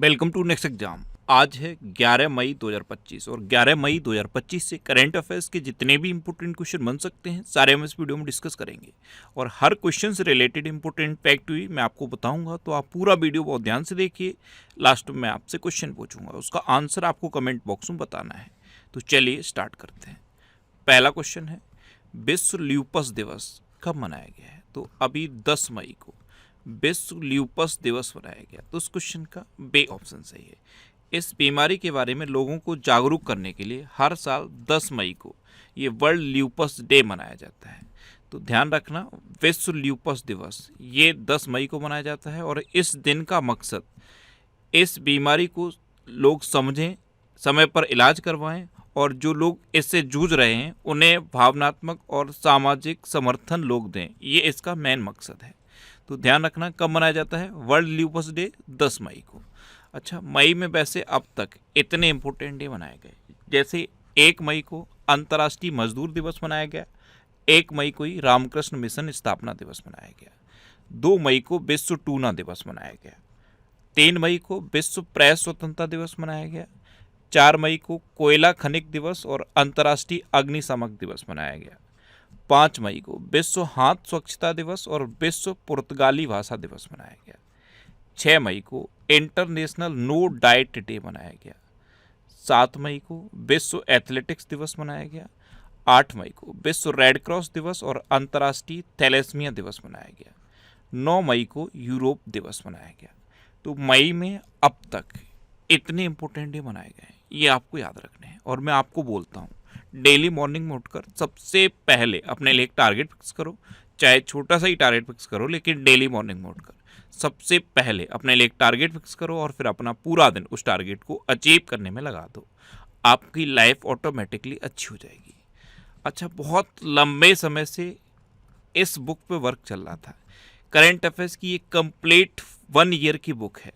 Welcome to next exam. आज है 11 मई 2025 और 11 मई 2025 से करंट अफेयर्स के जितने भी इंपॉर्टेंट क्वेश्चन बन सकते हैं सारे हम इस वीडियो में डिस्कस करेंगे और हर क्वेश्चन से रिलेटेड इंपॉर्टेंट फैक्ट भी मैं आपको बताऊंगा, तो आप पूरा वीडियो बहुत ध्यान से देखिए। लास्ट में मैं आपसे क्वेश्चन पूछूंगा, उसका आंसर आपको कमेंट बॉक्स में बताना है। तो चलिए स्टार्ट करते हैं। पहला क्वेश्चन है, विश्व ल्यूपस दिवस कब मनाया गया है? तो अभी 10 मई को विश्व ल्यूपस दिवस मनाया गया। तो उस क्वेश्चन का बे ऑप्शन सही है। इस बीमारी के बारे में लोगों को जागरूक करने के लिए हर साल 10 मई को ये वर्ल्ड ल्यूपस डे मनाया जाता है। तो ध्यान रखना, विश्व ल्यूपस दिवस ये 10 मई को मनाया जाता है और इस दिन का मकसद इस बीमारी को लोग समझें, समय पर इलाज करवाएं और जो लोग इससे जूझ रहे हैं उन्हें भावनात्मक और सामाजिक समर्थन लोग दें। ये इसका मेन मकसद है। तो ध्यान रखना, कब मनाया जाता है? वर्ल्ड ल्यूपस डे 10 मई को। अच्छा, मई में वैसे अब तक इतने इंपॉर्टेंट डे मनाए गए, जैसे 1 मई को अंतर्राष्ट्रीय मजदूर दिवस मनाया गया, 1 मई को ही रामकृष्ण मिशन स्थापना दिवस मनाया गया, 2 मई को विश्व टूना दिवस मनाया गया, 3 मई को विश्व प्रेस स्वतंत्रता दिवस मनाया गया, 4 मई को कोयला खनिक दिवस और अंतर्राष्ट्रीय अग्निशामक दिवस मनाया गया, 5 मई को विश्व हाथ स्वच्छता दिवस और विश्व पुर्तगाली भाषा दिवस मनाया गया, 6 मई को इंटरनेशनल नो डाइट डे मनाया गया, 7 मई को विश्व एथलेटिक्स दिवस मनाया गया, 8 मई को विश्व रेड क्रॉस दिवस और अंतर्राष्ट्रीय थैलेसीमिया दिवस मनाया गया, 9 मई को यूरोप दिवस मनाया गया। तो मई में अब तक इतने इंपॉर्टेंट डे मनाए गए हैं, ये आपको याद रखने हैं। और मैं आपको बोलता हूँ, डेली मॉर्निंग में उठकर सबसे पहले अपने लिए एक टारगेट फिक्स करो, चाहे छोटा सा ही टारगेट फिक्स करो, लेकिन डेली मॉर्निंग में उठकर सबसे पहले अपने लिए एक टारगेट फिक्स करो और फिर अपना पूरा दिन उस टारगेट को अचीव करने में लगा दो। आपकी लाइफ ऑटोमेटिकली अच्छी हो जाएगी। अच्छा, बहुत लंबे समय से इस बुक पे वर्क चल रहा था। करंट अफेयर्स की ये कंप्लीट 1 ईयर की बुक है।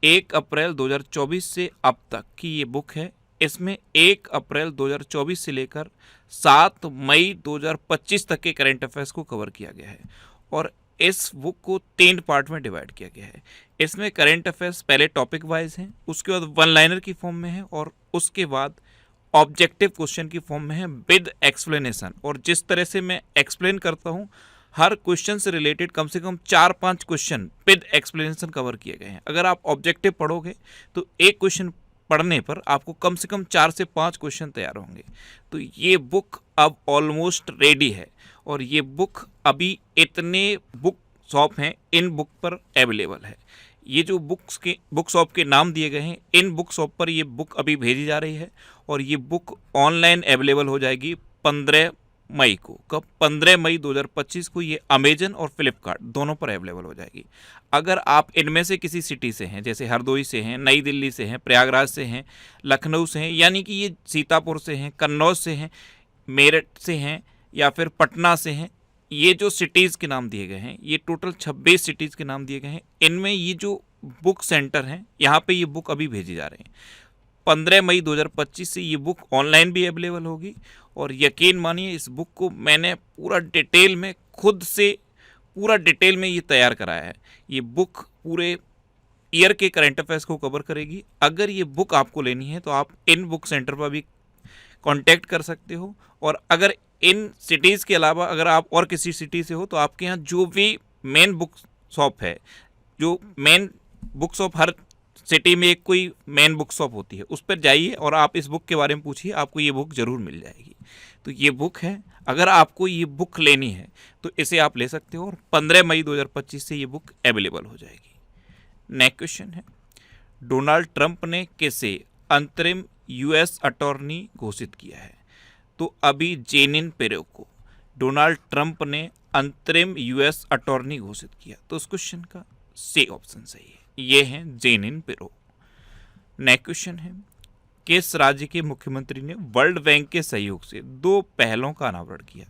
1 अप्रैल 2024 से अब तक की ये बुक है। इसमें 1 अप्रैल 2024 से लेकर 7 मई 2025 तक के करंट अफेयर्स को कवर किया गया है और इस बुक को 3 पार्ट में डिवाइड किया गया है। इसमें करंट अफेयर्स पहले टॉपिक वाइज हैं, उसके बाद वन लाइनर की फॉर्म में है और उसके बाद ऑब्जेक्टिव क्वेश्चन की फॉर्म में है विद एक्सप्लेनेशन। और जिस तरह से मैं एक्सप्लेन करता हूँ, हर क्वेश्चन से रिलेटेड कम से कम 4-5 क्वेश्चन विद एक्सप्लेनेशन कवर किए गए हैं। अगर आप ऑब्जेक्टिव पढ़ोगे तो एक क्वेश्चन पढ़ने पर आपको कम से कम 4 से 5 क्वेश्चन तैयार होंगे। तो ये बुक अब ऑलमोस्ट रेडी है और ये बुक अभी इतने बुक शॉप हैं, इन बुक पर अवेलेबल है। ये जो बुक शॉप के नाम दिए गए हैं, इन बुक शॉप पर ये बुक अभी भेजी जा रही है और ये बुक ऑनलाइन अवेलेबल हो जाएगी 15 मई को। कब? 15 मई 2025 को ये अमेजन और फ्लिपकार्ट दोनों पर अवेलेबल हो जाएगी। अगर आप इनमें से किसी सिटी से हैं, जैसे हरदोई से हैं, नई दिल्ली से हैं, प्रयागराज से हैं, लखनऊ से हैं, यानी कि ये सीतापुर से हैं, कन्नौज से हैं, मेरठ से हैं या फिर पटना से हैं, ये जो सिटीज़ के नाम दिए गए हैं, ये टोटल 26 सिटीज़ के नाम दिए गए हैं। इनमें ये जो बुक सेंटर हैं, यहाँ पे ये बुक अभी भेजी जा रही हैं। 15 मई 2025 से ये बुक ऑनलाइन भी अवेलेबल होगी और यकीन मानिए, इस बुक को मैंने पूरा डिटेल में खुद से पूरा डिटेल में ये तैयार कराया है। ये बुक पूरे ईयर के करंट अफेयर्स को कवर करेगी। अगर ये बुक आपको लेनी है तो आप इन बुक सेंटर पर भी कांटेक्ट कर सकते हो और अगर इन सिटीज़ के अलावा अगर आप और किसी सिटी से हो तो आपके यहाँ जो भी मेन बुक शॉप है, जो मेन बुक शॉप, हर सिटी में एक कोई मेन बुक शॉप होती है, उस पर जाइए और आप इस बुक के बारे में पूछिए, आपको ये बुक ज़रूर मिल जाएगी। तो ये बुक है, अगर आपको ये बुक लेनी है तो इसे आप ले सकते हो और 15 मई 2025 से ये बुक अवेलेबल हो जाएगी। नेक्स्ट क्वेश्चन है, डोनाल्ड ट्रंप ने किसे अंतरिम यूएस अटॉर्नी घोषित किया है? तो अभी जेनिन पिरो को डोनाल्ड ट्रंप ने अंतरिम यूएस अटॉर्नी घोषित किया। तो उस क्वेश्चन का सी ऑप्शन सही है, ये है जेनिन पिरो। नेक्स्ट क्वेश्चन है, किस राज्य के मुख्यमंत्री ने वर्ल्ड बैंक के सहयोग से 2 पहलों का अनावरण किया?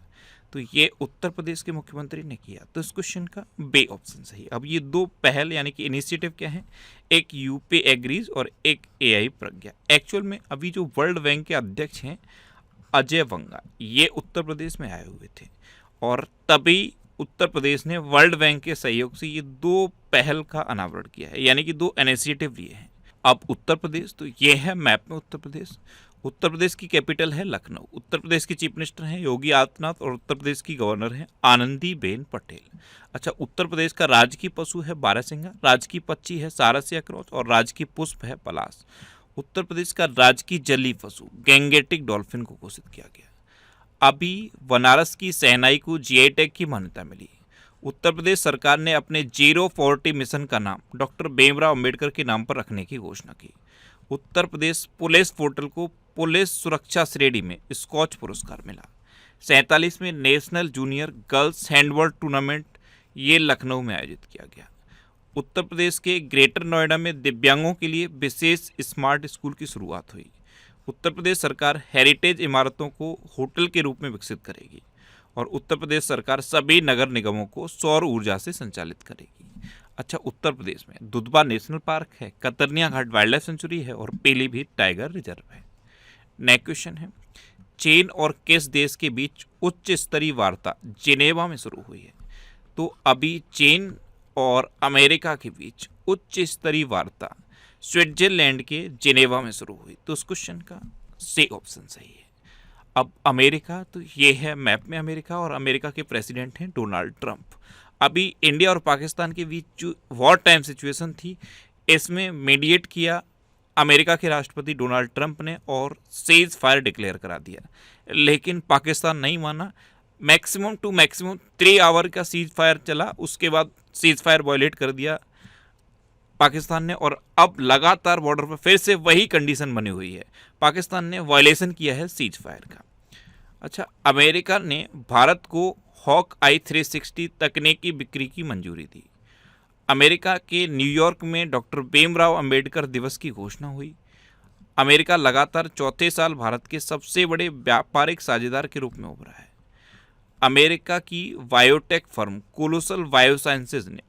तो ये उत्तर प्रदेश के मुख्यमंत्री ने किया। तो इस क्वेश्चन का बे ऑप्शन सही। अब ये 2 पहल यानी कि इनिशिएटिव क्या है? एक यूपी एग्रीज और एक एआई प्रज्ञा। एक्चुअल में अभी जो वर्ल्ड बैंक के अध्यक्ष हैं अजय बंगा, ये उत्तर प्रदेश में आए हुए थे और तभी उत्तर प्रदेश ने वर्ल्ड बैंक के सहयोग से ये 2 पहल का अनावरण किया है, यानी कि 2 इनिशिएटिव लिए हैं। अब उत्तर प्रदेश, तो ये है मैप में उत्तर प्रदेश। उत्तर प्रदेश की कैपिटल है लखनऊ। उत्तर प्रदेश के चीफ मिनिस्टर हैं योगी आदित्यनाथ और उत्तर प्रदेश की गवर्नर हैं आनंदीबेन पटेल। अच्छा, उत्तर प्रदेश का राजकीय पशु है बारहसिंगा, राजकीय पक्षी है सारस या क्रोच और राजकीय पुष्प है पलाश। उत्तर प्रदेश का राजकीय जलीय पशु गैंगेटिक डॉल्फिन को घोषित किया गया। अभी बनारस की शहनाई को जीआई टैग की मान्यता मिली। उत्तर प्रदेश सरकार ने अपने 040 मिशन का नाम डॉक्टर भीमराव अंबेडकर के नाम पर रखने की घोषणा की। उत्तर प्रदेश पुलिस पोर्टल को पुलिस सुरक्षा श्रेणी में स्कॉच पुरस्कार मिला। 47वें national junior girls handball tournament ये लखनऊ में आयोजित किया गया। उत्तर प्रदेश के ग्रेटर नोएडा में दिव्यांगों के लिए विशेष स्मार्ट स्कूल की शुरुआत हुई। उत्तर प्रदेश सरकार हेरिटेज इमारतों को होटल के रूप में विकसित करेगी और उत्तर प्रदेश सरकार सभी नगर निगमों को सौर ऊर्जा से संचालित करेगी। अच्छा, उत्तर प्रदेश में दुधवा नेशनल पार्क है, कतरनिया घाट वाइल्ड लाइफ सेंचुरी है और पीलीभीत टाइगर रिजर्व है। नेक्स्ट क्वेश्चन है, चीन और किस देश के बीच उच्च स्तरीय वार्ता जिनेवा में शुरू हुई है? तो अभी चीन और अमेरिका के बीच उच्च स्तरीय वार्ता स्विट्जरलैंड के जिनेवा में शुरू हुई। तो उस क्वेश्चन का सी ऑप्शन सही है। अब अमेरिका, तो ये है मैप में अमेरिका और अमेरिका के प्रेसिडेंट हैं डोनाल्ड ट्रंप। अभी इंडिया और पाकिस्तान के बीच जो वॉर टाइम सिचुएशन थी, इसमें मीडिएट किया अमेरिका के राष्ट्रपति डोनाल्ड ट्रंप ने और सीज फायर डिक्लेयर करा दिया, लेकिन पाकिस्तान नहीं माना। मैक्सिमम टू मैक्सिमम 3 आवर का सीज फायर चला, उसके बाद सीज फायर वायलेट कर दिया पाकिस्तान ने और अब लगातार बॉर्डर पर फिर से वही कंडीशन बनी हुई है। पाकिस्तान ने वायलेशन किया है सीज फायर का। अच्छा, अमेरिका ने भारत को हॉक आई 360 तकनीकी बिक्री की मंजूरी दी। अमेरिका के न्यूयॉर्क में डॉक्टर भीमराव अंबेडकर दिवस की घोषणा हुई। अमेरिका लगातार चौथे साल भारत के सबसे बड़े व्यापारिक साझेदार के रूप में उभरा है। अमेरिका की बायोटेक फर्म कोलोसल बायोसाइंसेज ने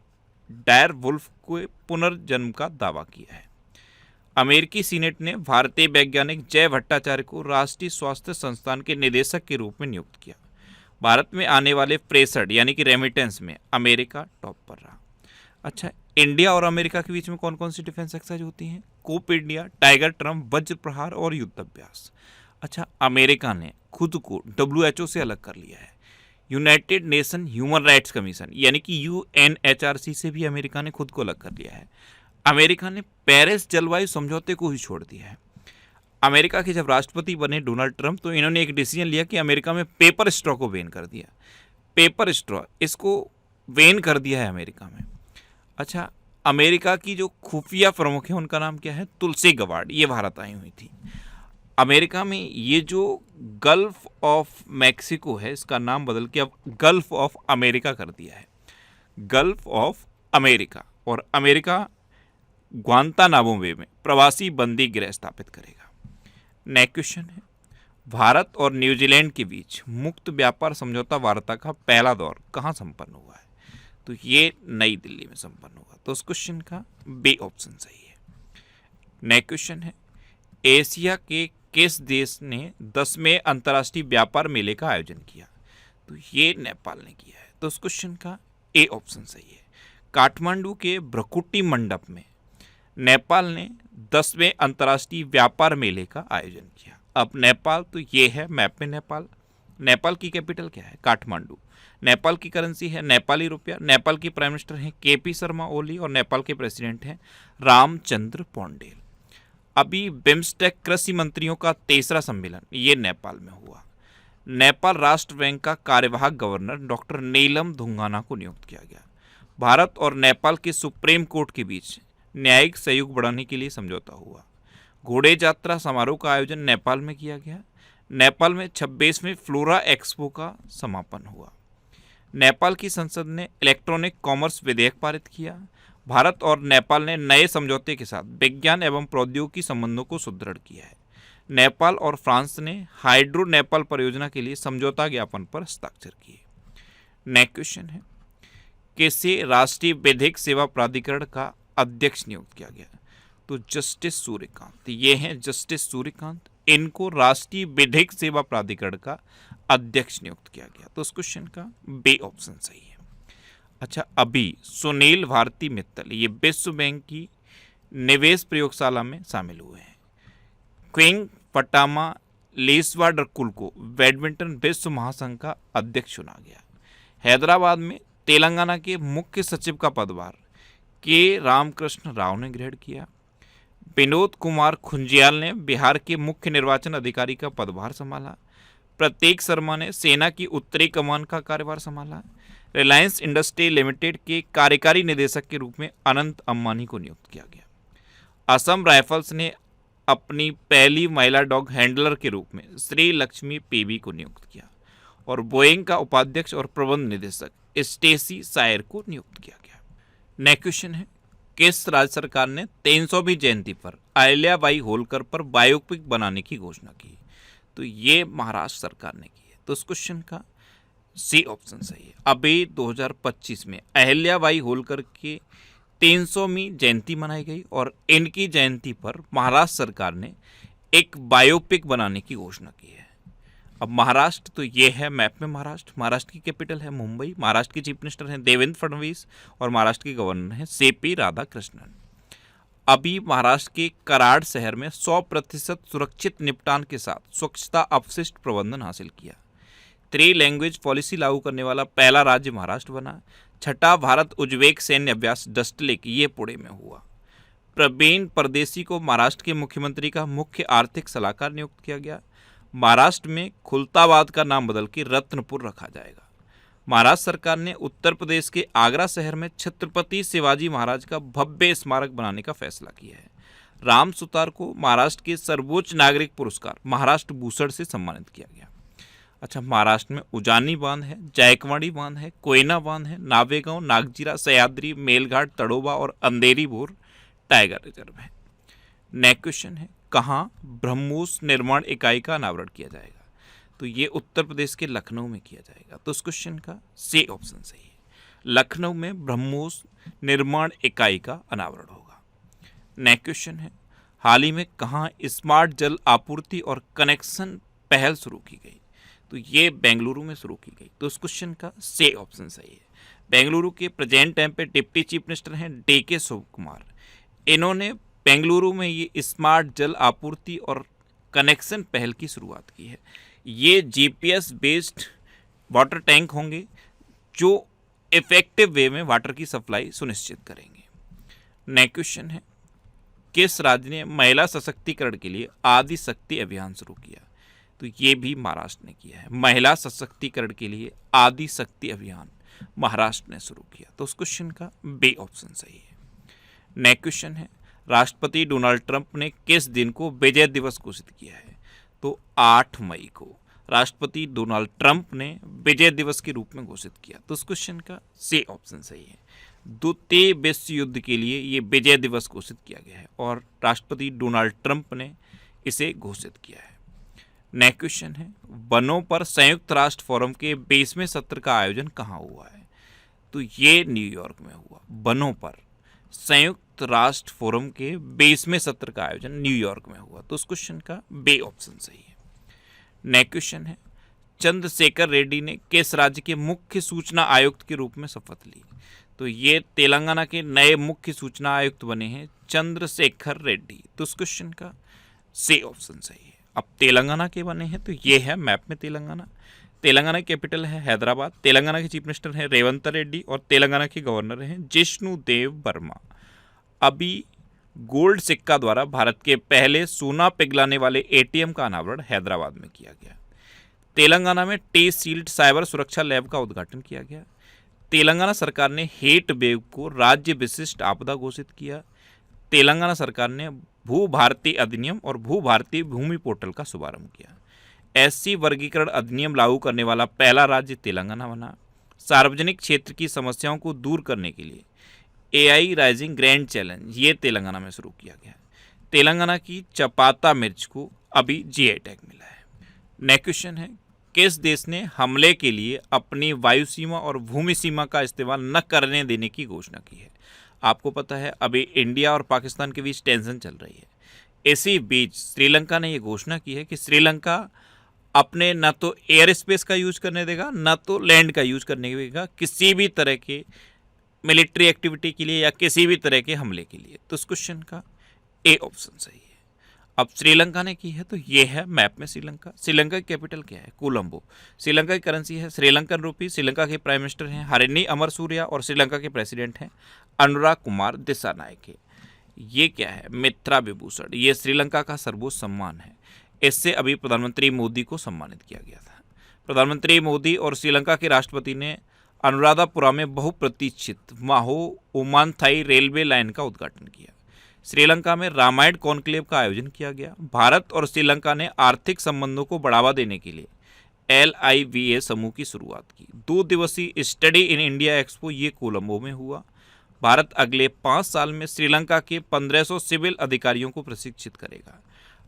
डायर वुल्फ को पुनर्जन्म का दावा किया है। अमेरिकी सीनेट ने भारतीय वैज्ञानिक जय भट्टाचार्य को राष्ट्रीय स्वास्थ्य संस्थान के निदेशक के रूप में नियुक्त किया। भारत में आने वाले प्रेषण यानी कि रेमिटेंस में अमेरिका टॉप पर रहा। अच्छा, इंडिया और अमेरिका के बीच में कौन कौन सी डिफेंस एक्सरसाइज होती हैं? कोप इंडिया, टाइगर ट्रम्प, वज्र प्रहार और युद्ध अभ्यास। अच्छा, अमेरिका ने खुद को WHO से अलग कर लिया है। United nation human rights commission यानी कि UNHRC से भी अमेरिका ने खुद को अलग कर लिया है। अमेरिका ने पेरिस जलवायु समझौते को ही छोड़ दिया है। अमेरिका के जब राष्ट्रपति बने डोनाल्ड ट्रंप, तो इन्होंने एक डिसीजन लिया कि अमेरिका में पेपर स्ट्रॉ को बैन कर दिया। पेपर स्ट्रॉ इसको बैन कर दिया है अमेरिका में। अच्छा, अमेरिका की जो खुफिया प्रमुख है उनका नाम क्या है? तुलसी गबार्ड, ये भारत आई हुई थी। अमेरिका में ये जो गल्फ ऑफ मैक्सिको है, इसका नाम बदल के अब गल्फ ऑफ अमेरिका कर दिया है। Gulf of America. और अमेरिका ग्वांतानामो बे में प्रवासी बंदी गृह स्थापित करेगा। नेक्स्ट क्वेश्चन है, भारत और न्यूजीलैंड के बीच मुक्त व्यापार समझौता वार्ता का पहला दौर कहाँ संपन्न हुआ है? तो ये नई दिल्ली में संपन्न हुआ। तो उस क्वेश्चन का बी ऑप्शन सही है। नेक्स्ट क्वेश्चन है, एशिया के किस देश ने 10वें अंतर्राष्ट्रीय व्यापार मेले का आयोजन किया? तो ये नेपाल ने किया है। तो उस क्वेश्चन का ए ऑप्शन सही है। काठमांडू के भ्रकुटी मंडप में नेपाल ने 10वें अंतर्राष्ट्रीय व्यापार मेले का आयोजन किया। अब नेपाल, तो ये है मैप में नेपाल। नेपाल की कैपिटल क्या है? काठमांडू। नेपाल की करेंसी है नेपाली रुपया। नेपाल की प्राइम मिनिस्टर हैं KP शर्मा ओली और नेपाल के प्रेसिडेंट हैं रामचंद्र पौंडेल। अभी बिम्स्टेक कृषि मंत्रियों का 3रा सम्मेलन ये नेपाल में हुआ। नेपाल राष्ट्र बैंक का कार्यवाहक गवर्नर डॉक्टर नीलम धुंगाना को नियुक्त किया गया। भारत और नेपाल के सुप्रीम कोर्ट के बीच न्यायिक सहयोग बढ़ाने के लिए समझौता हुआ। घोड़े यात्रा समारोह का आयोजन नेपाल में किया गया। नेपाल में 26वें फ्लोरा एक्सपो का समापन हुआ। नेपाल की संसद ने इलेक्ट्रॉनिक कॉमर्स विधेयक पारित किया। भारत और नेपाल ने नए समझौते के साथ विज्ञान एवं प्रौद्योगिकी संबंधों को सुदृढ़ किया है। नेपाल और फ्रांस ने हाइड्रो नेपाल परियोजना के लिए समझौता ज्ञापन पर हस्ताक्षर किए। नेक्स्ट क्वेश्चन है, किसे राष्ट्रीय विधिक सेवा प्राधिकरण का अध्यक्ष नियुक्त किया गया? तो जस्टिस सूर्यकांत, ये हैं जस्टिस सूर्यकांत, इनको राष्ट्रीय विधिक सेवा प्राधिकरण का अध्यक्ष नियुक्त किया गया। तो उस क्वेश्चन का बी ऑप्शन सही है। अच्छा, अभी सुनील भारती मित्तल ये विश्व बैंक की निवेश प्रयोगशाला में शामिल हुए हैं। क्विंग पटामा लेस्वाडरकुल को बैडमिंटन विश्व महासंघ का अध्यक्ष चुना गया। हैदराबाद में तेलंगाना के मुख्य सचिव का पदभार के रामकृष्ण राव ने ग्रहण किया। विनोद कुमार खुंजियाल ने बिहार के मुख्य निर्वाचन अधिकारी का पदभार संभाला। प्रतीक शर्मा ने सेना की उत्तरी कमान का कार्यभार संभाला। रिलायंस इंडस्ट्री लिमिटेड के कार्यकारी निदेशक के रूप में अनंत अंबानी को नियुक्त किया गया। असम राइफल्स ने अपनी पहली महिला डॉग हैंडलर के रूप में श्री लक्ष्मी पीवी को नियुक्त किया और बोइंग का उपाध्यक्ष और प्रबंध निदेशक स्टेसी सायर को नियुक्त किया गया। नेक्स्ट क्वेश्चन है, किस राज्य सरकार ने 300वीं जयंती पर अहिल्याबाई होलकर पर बायोपिक बनाने की घोषणा की? तो ये महाराष्ट्र सरकार ने की है। तो इस क्वेश्चन का सी ऑप्शन सही है। अभी 2025 में अहिल्याबाई होलकर के 300वीं जयंती मनाई गई और इनकी जयंती पर महाराष्ट्र सरकार ने एक बायोपिक बनाने की घोषणा की है। अब महाराष्ट्र तो ये है मैप में महाराष्ट्र की कैपिटल है मुंबई, महाराष्ट्र के चीफ मिनिस्टर हैं देवेंद्र फडणवीस और महाराष्ट्र के गवर्नर हैं सीपी राधाकृष्णन। अभी महाराष्ट्र के कराड़ शहर में 100% सुरक्षित निपटान के साथ स्वच्छता अपशिष्ट प्रबंधन हासिल किया। 3 लैंग्वेज पॉलिसी लागू करने वाला पहला राज्य महाराष्ट्र बना। छठा भारत उज्बेक सैन्य अभ्यास डस्टलेक ये पुणे में हुआ। प्रवीण परदेसी को महाराष्ट्र के मुख्यमंत्री का मुख्य आर्थिक सलाहकार नियुक्त किया गया। महाराष्ट्र में खुलताबाद का नाम बदल के रत्नपुर रखा जाएगा। महाराष्ट्र सरकार ने उत्तर प्रदेश के आगरा शहर में छत्रपति शिवाजी महाराज का भव्य स्मारक बनाने का फैसला किया है। राम सुतार को महाराष्ट्र के सर्वोच्च नागरिक पुरस्कार महाराष्ट्र भूषण से सम्मानित किया गया। अच्छा, महाराष्ट्र में उजानी बांध है, जायकवाड़ी बांध है, कोयना बांध है, नावेगांव, नागजीरा, सह्याद्री, मेलघाट, तड़ोबा और अंधेरी बोर टाइगर रिजर्व है। नेक्स्ट क्वेश्चन है, कहाँ ब्रह्मोस निर्माण इकाई का अनावरण किया जाएगा? तो ये उत्तर प्रदेश के लखनऊ में किया जाएगा। तो इस क्वेश्चन का सी ऑप्शन सही है। लखनऊ में ब्रह्मोस निर्माण इकाई का अनावरण होगा। नेक्स्ट क्वेश्चन है, हाल ही में कहाँ स्मार्ट जल आपूर्ति और कनेक्शन पहल शुरू की गई? तो ये बेंगलुरु में शुरू की गई। तो इस क्वेश्चन का सी ऑप्शन सही है। बेंगलुरु के प्रेजेंट टाइम पे डिप्टी चीफ मिनिस्टर हैं DK शिव कुमार। इन्होंने बेंगलुरु में ये स्मार्ट जल आपूर्ति और कनेक्शन पहल की शुरुआत की है। ये GPS बेस्ड वाटर टैंक होंगे जो इफेक्टिव वे में वाटर की सप्लाई सुनिश्चित करेंगे। नेक्स्ट क्वेश्चन है, किस राज्य ने महिला सशक्तिकरण के लिए आदि शक्ति अभियान शुरू किया? तो ये भी महाराष्ट्र ने किया है। महिला सशक्तिकरण के लिए आदि शक्ति अभियान महाराष्ट्र ने शुरू किया। तो उस क्वेश्चन का बी ऑप्शन सही है। नेक्स्ट क्वेश्चन है, राष्ट्रपति डोनाल्ड ट्रंप ने किस दिन को विजय दिवस घोषित किया है? तो 8 मई को राष्ट्रपति डोनाल्ड ट्रंप ने विजय दिवस के रूप में घोषित किया। तो इस क्वेश्चन का सी ऑप्शन सही है। द्वितीय विश्व युद्ध के लिए ये विजय दिवस घोषित किया गया है और राष्ट्रपति डोनाल्ड ट्रंप ने इसे घोषित किया है। नेक्स्ट क्वेश्चन है, वनों पर संयुक्त राष्ट्र फोरम के 20वें सत्र का आयोजन कहाँ हुआ है? तो ये न्यूयॉर्क में हुआ। वनों पर संयुक्त राष्ट्र फोरम के 20वें सत्र का आयोजन न्यूयॉर्क में हुआ। तो उस क्वेश्चन का बी ऑप्शन सही है। नेक्स्ट क्वेश्चन है, चंद्रशेखर रेड्डी ने किस राज्य के मुख्य सूचना आयुक्त के रूप में शपथ ली? तो ये तेलंगाना के नए मुख्य सूचना आयुक्त बने हैं चंद्रशेखर रेड्डी। तो उस क्वेश्चन का सी ऑप्शन सही है। अब तेलंगाना के बने हैं तो ये है मैप में तेलंगाना। तेलंगाना की कैपिटल है हैदराबाद। तेलंगाना के चीफ मिनिस्टर हैं रेवंत रेड्डी और तेलंगाना के गवर्नर हैं जिष्णु देव वर्मा। अभी गोल्ड सिक्का द्वारा भारत के पहले सोना पिघलाने वाले ATM का अनावरण हैदराबाद में किया गया। तेलंगाना में T-Shield साइबर सुरक्षा लैब का उद्घाटन किया गया। तेलंगाना सरकार ने हेट वेव को राज्य विशिष्ट आपदा घोषित किया। तेलंगाना सरकार ने भू भारती अधिनियम और भू भारती भूमि पोर्टल का शुभारंभ किया। SC वर्गीकरण अधिनियम लागू करने वाला पहला राज्य तेलंगाना बना। सार्वजनिक क्षेत्र की समस्याओं को दूर करने के लिए AI राइजिंग ग्रैंड चैलेंज ये तेलंगाना में शुरू किया गया। तेलंगाना की चपाता मिर्च को अभी GI टैग मिला है। नेक्स्ट क्वेश्चन है, किस देश ने हमले के लिए अपनी वायु सीमा और भूमि सीमा का इस्तेमाल न करने देने की घोषणा की है? आपको पता है अभी इंडिया और पाकिस्तान के बीच टेंशन चल रही है। इसी बीच श्रीलंका ने ये घोषणा की है कि श्रीलंका अपने न तो एयर स्पेस का यूज करने देगा न तो लैंड का यूज करने देगा किसी भी तरह के मिलिट्री एक्टिविटी के लिए या किसी भी तरह के हमले के लिए। तो इस क्वेश्चन का ए ऑप्शन सही है। अब श्रीलंका ने की है, तो ये है मैप में श्रीलंका। श्रीलंका की कैपिटल क्या है? कोलंबो। श्रीलंका की करेंसी है श्रीलंकन रूपी। श्रीलंका के प्राइम मिनिस्टर हैं हरिनी अमरसूरिया और श्रीलंका के प्रेसिडेंट हैं अनुराग कुमार दिसानायके। ये क्या है? मित्रा विभूषण। ये श्रीलंका का सर्वोच्च सम्मान है। इससे अभी प्रधानमंत्री मोदी को सम्मानित किया गया था। प्रधानमंत्री मोदी और श्रीलंका के राष्ट्रपति ने अनुराधापुरा में बहुप्रतीक्षित माहो ओमानथाई रेलवे लाइन का उद्घाटन किया। श्रीलंका में रामायण कॉन्क्लेव का आयोजन किया गया। भारत और श्रीलंका ने आर्थिक संबंधों को बढ़ावा देने के लिए LIVA समूह की शुरुआत की। 2 दिवसीय स्टडी इन इंडिया एक्सपो ये कोलंबो में हुआ। भारत अगले 5 साल में श्रीलंका के 1500 सिविल अधिकारियों को प्रशिक्षित करेगा।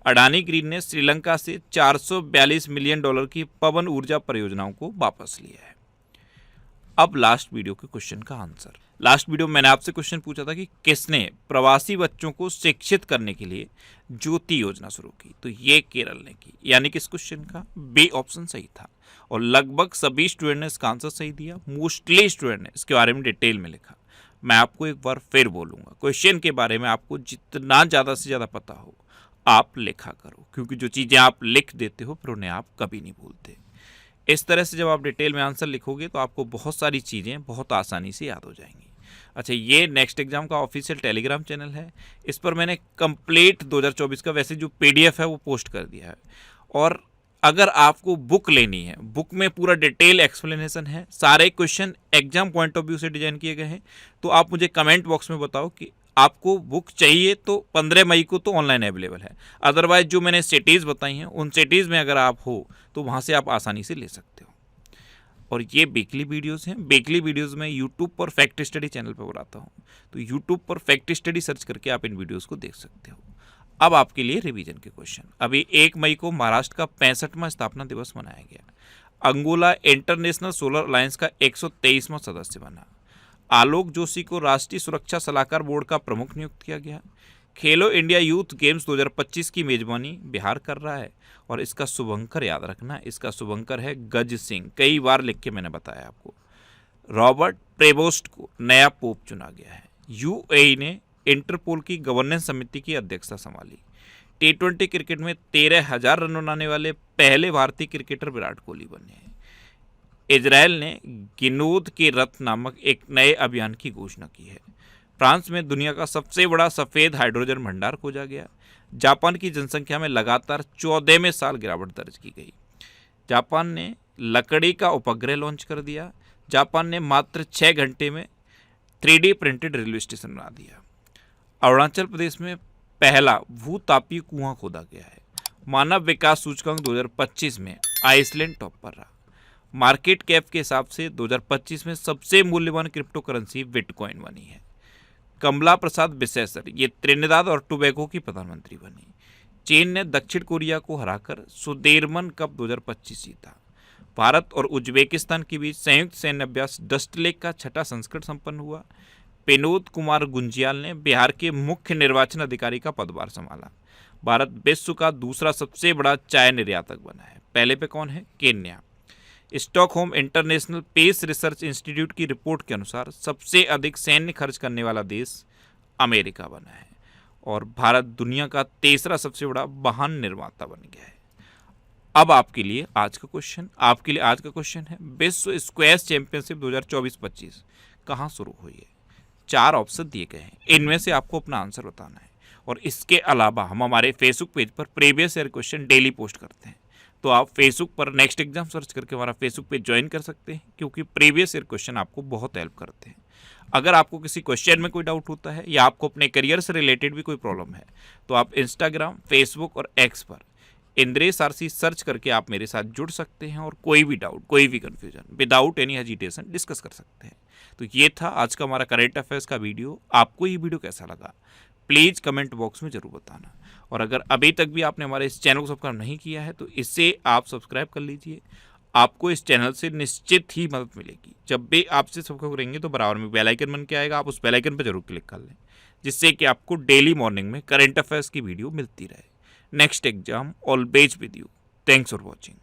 अडानी ग्रीन ने श्रीलंका से $442 मिलियन की पवन ऊर्जा परियोजनाओं को वापस लिया है। अब लास्ट वीडियो के क्वेश्चन का आंसर। लास्ट वीडियो में मैंने आपसे क्वेश्चन पूछा था कि किसने प्रवासी बच्चों को शिक्षित करने के लिए ज्योति योजना शुरू की? तो ये केरल ने की, यानी कि इस क्वेश्चन का बी ऑप्शन सही था। और लगभग सभी स्टूडेंट ने इसका आंसर सही दिया। मोस्टली स्टूडेंट ने इसके बारे में डिटेल में लिखा। मैं आपको एक बार फिर बोलूँगा, क्वेश्चन के बारे में आपको जितना ज़्यादा से ज़्यादा पता हो आप लिखा करो, क्योंकि जो चीज़ें आप लिख देते हो फिर उन्हें आप कभी नहीं भूलते। इस तरह से जब आप डिटेल में आंसर लिखोगे तो आपको बहुत सारी चीज़ें बहुत आसानी से याद हो जाएंगी। अच्छा, ये नेक्स्ट एग्जाम का ऑफिशियल टेलीग्राम चैनल है। इस पर मैंने कंप्लीट 2024 का वैसे जो PDF है वो पोस्ट कर दिया है। और अगर आपको बुक लेनी है, बुक में पूरा डिटेल एक्सप्लेनेशन है, सारे question exam point of view से डिजाइन किए गए हैं। तो आप मुझे कमेंट बॉक्स में बताओ कि आपको बुक चाहिए तो 15 मई को तो ऑनलाइन अवेलेबल है। अदरवाइज जो मैंने सिटीज़ बताई हैं उन सिटीज़ में अगर आप हो तो वहाँ से आप आसानी से ले सकते हो। और ये वीकली वीडियोस हैं। वीकली वीडियोस में यूट्यूब पर फैक्ट स्टडी चैनल पर बनाता हूँ, तो यूट्यूब पर फैक्ट स्टडी सर्च करके आप इन वीडियोस को देख सकते हो। अब आपके लिए रिवीजन के क्वेश्चन। अभी 1 मई को महाराष्ट्र का 65वां स्थापना दिवस मनाया गया। अंगोला इंटरनेशनल सोलर अलायंस का 123वां सदस्य बना। आलोक जोशी को राष्ट्रीय सुरक्षा सलाहकार बोर्ड का प्रमुख नियुक्त किया गया। खेलो इंडिया यूथ गेम्स 2025 की मेजबानी बिहार कर रहा है। और इसका शुभंकर याद रखना, इसका शुभंकर है गज सिंह। कई बार लिख के मैंने बताया आपको। रॉबर्ट प्रेबोस्ट को नया पोप चुना गया है। UAE ने इंटरपोल की गवर्नेंस समिति की अध्यक्षता संभाली। T20 क्रिकेट में 13,000 रन बनाने वाले पहले भारतीय क्रिकेटर विराट कोहली बने हैं। इजराइल ने गिनोद के रथ नामक एक नए अभियान की घोषणा की है। फ्रांस में दुनिया का सबसे बड़ा सफ़ेद हाइड्रोजन भंडार खोजा गया। जापान की जनसंख्या में लगातार 14वें साल गिरावट दर्ज की गई। जापान ने लकड़ी का उपग्रह लॉन्च कर दिया। जापान ने मात्र 6 घंटे में 3D प्रिंटेड रेलवे स्टेशन बना दिया। अरुणाचल प्रदेश में पहला भूतापीय कुआं खोदा गया है। मानव विकास सूचकांक 2025 में आइसलैंड टॉप पर रहा। मार्केट कैप के हिसाब से 2025 में सबसे मूल्यवान क्रिप्टो करेंसी बिटकॉइन बनी है। कमला प्रसाद बिसेसर ये त्रिनिदाद और टोबैगो की प्रधानमंत्री बनी। चीन ने दक्षिण कोरिया को हराकर सुदेरमन कप 2025 जीता। भारत और उज्बेकिस्तान के बीच संयुक्त सैन्य अभ्यास डस्ट लेक का 6ठा संस्करण संपन्न हुआ। विनोद कुमार गुंजियाल ने बिहार के मुख्य निर्वाचन अधिकारी का पदभार संभाला। भारत विश्व का दूसरा सबसे बड़ा चाय निर्यातक बना है। पहले पे कौन है? Kenya. Stockholm International Peace Research Institute की रिपोर्ट के अनुसार सबसे अधिक सैन्य खर्च करने वाला देश अमेरिका बना है। और भारत दुनिया का 3रा सबसे बड़ा वाहन निर्माता बन गया है। अब आपके लिए आज का क्वेश्चन है विश्व स्क्वैश चैंपियनशिप 2024-25 कहाँ शुरू हुई है? 4 ऑप्शन दिए गए हैं, इनमें से आपको अपना आंसर बताना है। और इसके अलावा हम हमारे फेसबुक पेज पर previous year question daily post करते हैं, तो आप फेसबुक पर नेक्स्ट एग्जाम सर्च करके हमारा फेसबुक पेज ज्वाइन कर सकते हैं, क्योंकि प्रीवियस ईयर क्वेश्चन आपको बहुत हेल्प करते हैं। अगर आपको किसी क्वेश्चन में कोई डाउट होता है या आपको अपने करियर से रिलेटेड भी कोई प्रॉब्लम है, तो आप इंस्टाग्राम, फेसबुक और एक्स पर इंद्रेश आरसी सर्च करके आप मेरे साथ जुड़ सकते हैं और कोई भी डाउट, कोई भी confusion without any hesitation discuss कर सकते हैं। तो ये था आज का हमारा करंट अफेयर्स का वीडियो। आपको ये वीडियो कैसा लगा प्लीज़ कमेंट बॉक्स में ज़रूर बताना। और अगर अभी तक भी आपने हमारे इस चैनल को सब्सक्राइब नहीं किया है तो इससे आप सब्सक्राइब कर लीजिए। आपको इस चैनल से निश्चित ही मदद मिलेगी। जब भी आपसे सब्सक्राइब करेंगे तो बराबर में बेल आइकन बन के आएगा, आप उस बेल आइकन पर जरूर क्लिक कर लें, जिससे कि आपको डेली मॉर्निंग में करंट अफेयर्स की वीडियो मिलती रहे। Next exam always with you. Thanks for watching.